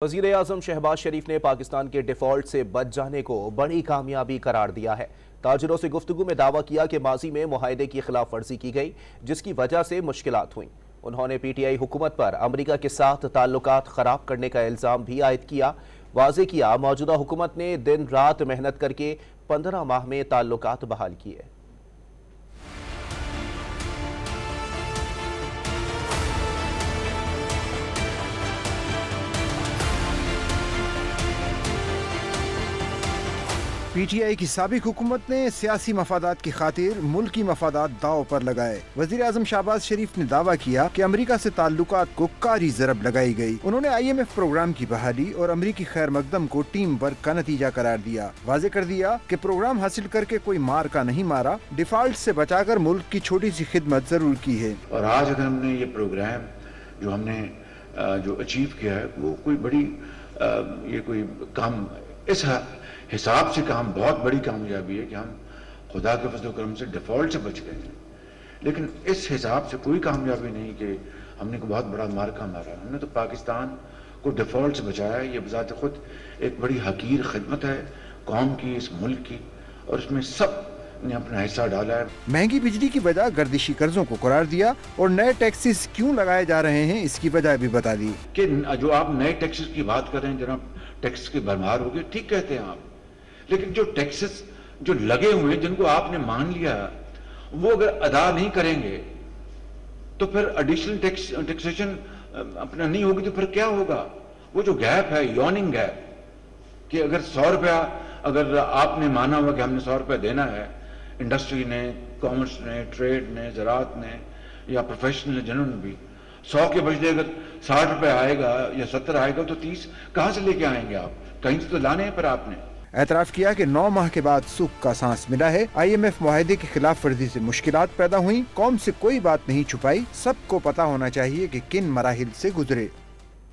वज़ीर-ए-आज़म शहबाज शरीफ ने पाकिस्तान के डिफ़ॉल्ट से बच जाने को बड़ी कामयाबी करार दिया है। ताजिरों से गुफ्तगू में दावा किया कि माजी में मुआहदे की खिलाफ वर्जी की गई, जिसकी वजह से मुश्किलात हुई। उन्होंने पीटीआई हुकूमत पर अमरीका के साथ ताल्लुकात ख़राब करने का इल्ज़ाम भी आयद किया। वाज़े किया मौजूदा हुकूमत ने दिन रात मेहनत करके 15 माह में ताल्लुकात बहाल किए। पीटीआई की साबिक हुकूमत ने सियासी मफादात की खातिर मुल्की मफादात दाव पर लगाए। वज़ीर आज़म शहबाज शरीफ ने दावा किया कि अमरीका से ताल्लुकात को कारी ज़रब लगाई गई। उन्होंने IMF प्रोग्राम की बहाली और अमरीकी खैर मकदम को टीम वर्क का नतीजा करार दिया। वाज़े कर दिया कि प्रोग्राम हासिल करके कोई मार का नहीं मारा, डिफॉल्ट से बचाकर मुल्क की छोटी सी खिदमत जरूर की है। और आज अगर हमने ये प्रोग्राम जो हमने जो अचीव किया है वो कोई बड़ी ये कोई काम इस हिसाब से काम बहुत बड़ी कामयाबी है कि हम खुदा के फजल करम से डिफॉल्ट से बच गए हैं। लेकिन इस हिसाब से कोई कामयाबी नहीं कि हमने को बहुत बड़ा मार्का मारा। हमने तो पाकिस्तान को डिफॉल्ट से बचाया है। ये बजाते खुद एक बड़ी हकीर खिदमत है कौम की, इस मुल्क की, और इसमें सब ने अपना हिस्सा डाला है। महंगी बिजली की वजह गर्दिशी कर्जों को करार दिया और नए टैक्सेस क्यों लगाए जा रहे हैं इसकी वजह भी बता दी कि जो आप नए टैक्सेस की बात कर रहे हैं जनाब, टैक्स की भरमार होगी, ठीक कहते हैं आप, लेकिन जो टैक्सेस जो लगे हुए हैं जिनको आपने मान लिया वो अगर अदा नहीं करेंगे तो फिर एडिशनल टैक्सेशन अपना नहीं होगी तो फिर क्या होगा? वो जो गैप है, यॉर्निंग गैप, कि अगर 100 रुपया अगर आपने माना हुआ कि हमने 100 रुपया देना है, इंडस्ट्री ने, कॉमर्स ने, ट्रेड ने, ज़राअत ने या प्रोफेशनल जिन्होंने भी 100 के बजले अगर 60 रुपये आएगा या 70 आएगा तो 30 कहाँ से लेके आएंगे आप? कहीं से तो लाने हैं। पर आपने एतराफ़ किया कि 9 माह के बाद सुख का सांस मिला है। IMF मुआहदे की खिलाफ वर्जी से मुश्किलात पैदा हुई, कौम से कोई बात नहीं छुपाई, सबको पता होना चाहिए कि किन मराहिल से गुजरे।